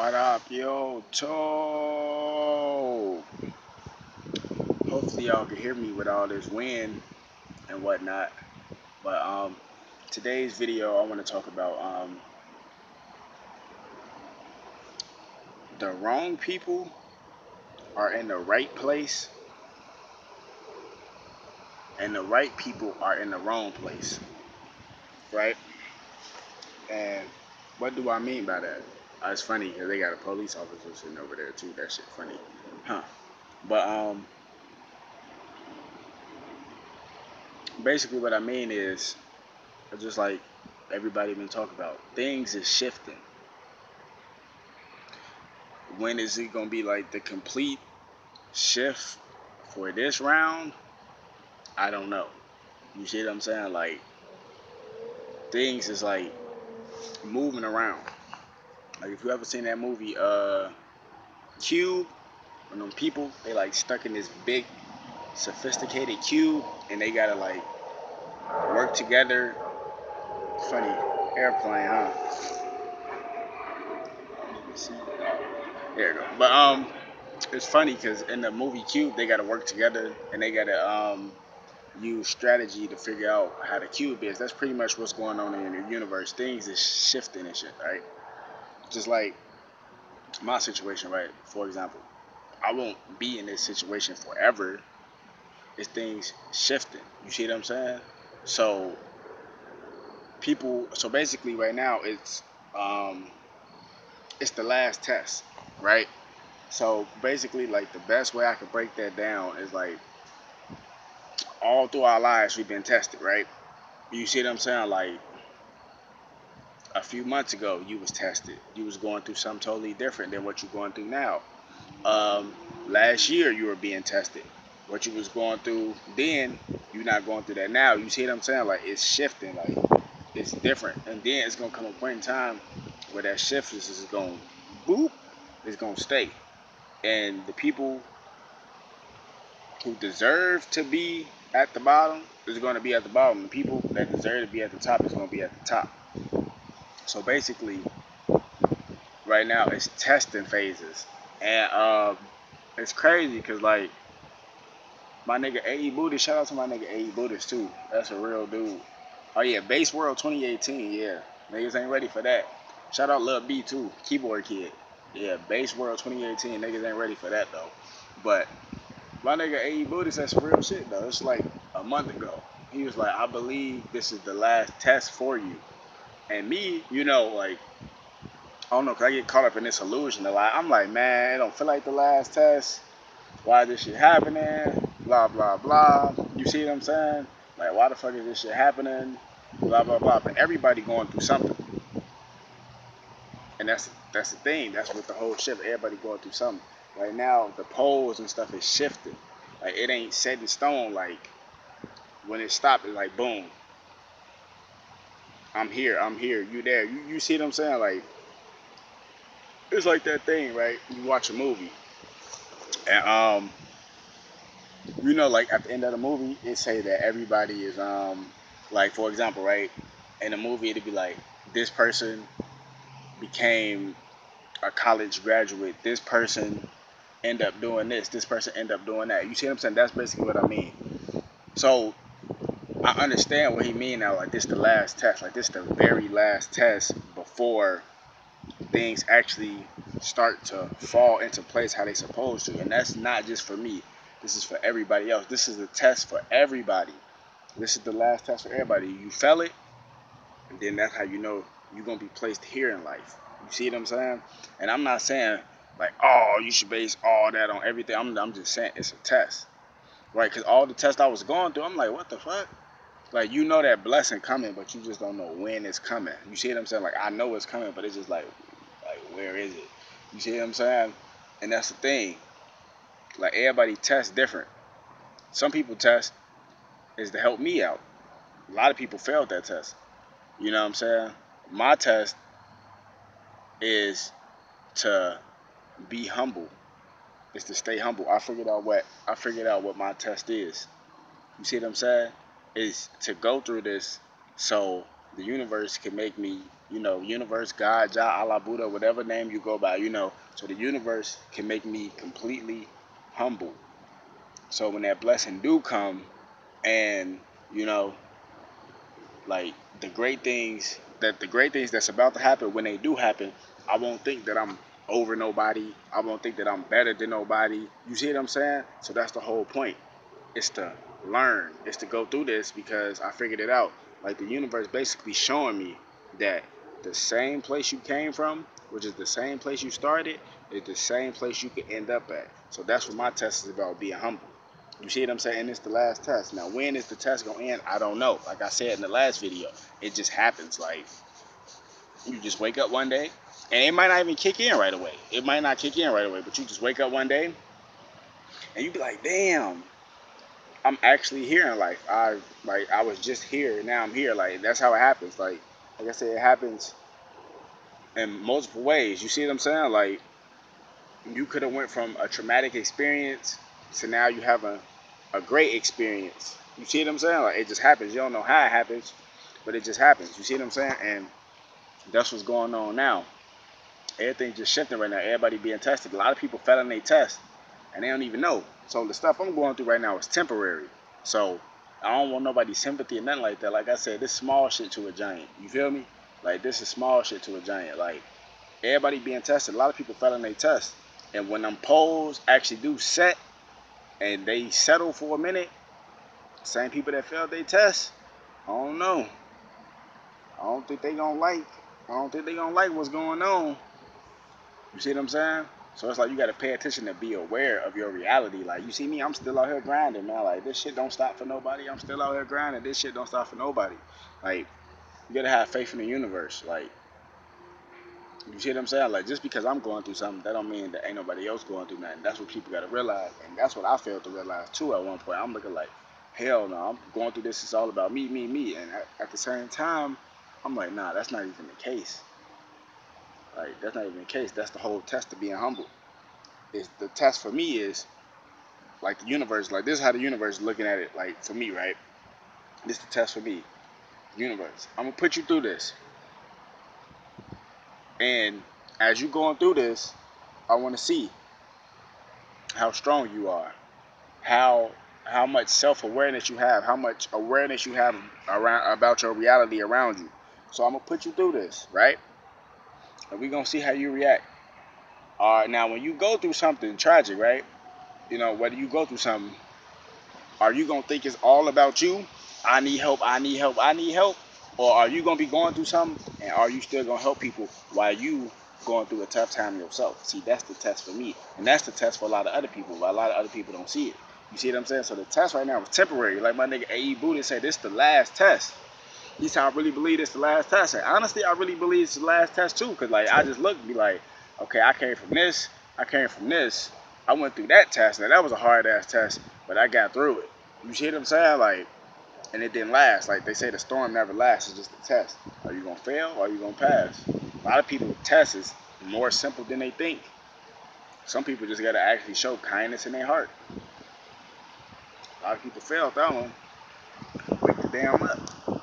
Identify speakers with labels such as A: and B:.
A: What up, yo, toe? Hopefully y'all can hear me with all this wind and whatnot. But today's video I want to talk about the wrong people are in the right place, and the right people are in the wrong place, right? And what do I mean by that? It's funny because they got a police officer sitting over there too. That shit funny, huh? But basically what I mean is just like everybody been talking about, things is shifting. When is it gonna be like the complete shift for this round? I don't know. You see what I'm saying? Like things is like moving around. Like if you ever seen that movie Cube, when them people they like stuck in this big sophisticated cube and they gotta like work together. Funny airplane, huh? There you go. But it's funny because in the movie Cube they gotta work together and they gotta use strategy to figure out how the cube is. That's pretty much what's going on in the universe. Things is shifting and shit, right? Just like my situation, right? For example, I won't be in this situation forever. It's things shifting. You see what I'm saying? So so basically right now it's the last test, right? So basically like the best way I could break that down is like all through our lives we've been tested, right? You see what I'm saying? Like a few months ago you was tested. You was going through something totally different than what you're going through now. Last year you were being tested. What you was going through then, you're not going through that now. You see what I'm saying? Like it's shifting, like it's different. And then it's gonna come a point in time where that shift is gonna boop, it's gonna stay. And the people who deserve to be at the bottom is gonna be at the bottom. The people that deserve to be at the top is gonna be at the top. So basically, right now it's testing phases, and it's crazy because like my nigga AE Buddhist, shout out to my nigga AE Buddhist too. That's a real dude. Oh yeah, Bass World 2018, yeah. Niggas ain't ready for that. Shout out Lil B too, keyboard kid. Yeah, Bass World 2018, niggas ain't ready for that though. But my nigga AE Buddhist, that's real shit though. It's like a month ago. He was like, I believe this is the last test for you. And me, like, I don't know, cause I get caught up in this illusion a lot. I'm like, man, it don't feel like the last test. Why is this shit happening? Blah, blah, blah. You see what I'm saying? Like, why the fuck is this shit happening? Blah, blah, blah. But everybody going through something. And that's the thing. That's what the whole shift. Everybody going through something. Right now, the poles and stuff is shifting. Like, it ain't set in stone. Like, when it stopped, it's like, boom. I'm here, you there. You see what I'm saying? Like, it's like that thing, right? You watch a movie, and like at the end of the movie, it say that everybody is like for example, right? In the movie, it'd be like this person became a college graduate. This person end up doing this. This person end up doing that. You see what I'm saying? That's basically what I mean. So I understand what he mean now. Like this, the last test. Like this, the very last test before things actually start to fall into place how they supposed to. And that's not just for me. This is for everybody else. This is a test for everybody. This is the last test for everybody. You fell it, and then that's how you know you're gonna be placed here in life. You see what I'm saying? And I'm not saying like, oh, you should base all that on everything. I'm just saying it's a test, right? Because all the tests I was going through, I'm like, what the fuck? Like, you know that blessing coming, but you just don't know when it's coming. You see what I'm saying? Like, I know it's coming, but it's just like where is it? You see what I'm saying? And that's the thing. Like, everybody tests different. Some people test is to help me out. A lot of people failed that test. You know what I'm saying? My test is to be humble. Is to stay humble. I figured out what my test is. You see what I'm saying? Is to go through this so the universe can make me you know, universe, God, Jah, Allah, Buddha, whatever name you go by, you know, so the universe can make me completely humble. So when that blessing do come, and you know, like the great things that's about to happen, when they do happen, I won't think that I'm over nobody. I won't think that I'm better than nobody. You see what I'm saying? So that's the whole point. It's to learn. It's to go through this because I figured it out. Like the universe basically showing me that the same place you came from, which is the same place you started, is the same place you could end up at. So that's what my test is about, being humble. You see what I'm saying? It's the last test. Now, when is the test gonna end? I don't know. Like I said in the last video, it just happens. Like you just wake up one day, and it might not even kick in right away. It might not kick in right away, but you just wake up one day, and you be like, "Damn, I'm actually here in life. I was just here, and now I'm here." Like that's how it happens. Like I said, it happens in multiple ways. You see what I'm saying? Like you could have went from a traumatic experience to now you have a great experience. You see what I'm saying? Like it just happens. You don't know how it happens, but it just happens. You see what I'm saying? And that's what's going on now. Everything's just shifting right now. Everybody being tested. A lot of people failing their test and they don't even know. So the stuff I'm going through right now is temporary. So I don't want nobody's sympathy or nothing like that. Like I said, this small shit to a giant. You feel me? Like this is small shit to a giant. Like everybody being tested. A lot of people failing their test. And when them polls actually do set and they settle for a minute, same people that failed their test, I don't know. I don't think they gonna like. I don't think they gonna like what's going on. You see what I'm saying? So it's like you gotta pay attention to be aware of your reality. Like you see me, I'm still out here grinding, man. Like this shit don't stop for nobody. I'm still out here grinding. This shit don't stop for nobody. Like you gotta have faith in the universe. Like you see what I'm saying? Like just because I'm going through something, that don't mean that ain't nobody else going through nothing. That's what people gotta realize, and that's what I failed to realize too. At one point, I'm looking like, hell no, I'm going through this. It's all about me, me, me. And at the same time, I'm like, nah, that's not even the case. Like that's not even the case. That's the whole test of being humble. Is the test for me is like the universe. Like this is how the universe is looking at it. Like for me, right? This is the test for me. Universe, I'm gonna put you through this, and as you going through this, I want to see how strong you are, how how much self-awareness you have, how much awareness you have around about your reality around you. So I'm gonna put you through this, right? And we're gonna see how you react. All right, now when you go through something tragic, right? You know, whether you go through something, are you gonna think it's all about you? I need help, I need help, I need help. Or are you gonna be going through something and are you still gonna help people while you going through a tough time yourself? See, that's the test for me. And that's the test for a lot of other people, but a lot of other people don't see it. You see what I'm saying? So the test right now is temporary. Like my nigga A.E. Buddha said, this is the last test. He said, I really believe it's the last test. And honestly, I really believe it's the last test too. Cause like I just look and be like, okay, I came from this, I came from this. I went through that test. Now that was a hard ass test, but I got through it. You see what I'm saying? Like, and it didn't last. Like they say, the storm never lasts. It's just a test. Are you gonna fail or are you gonna pass? A lot of people test is more simple than they think. Some people just gotta actually show kindness in their heart. A lot of people failed that one. Wake the damn up.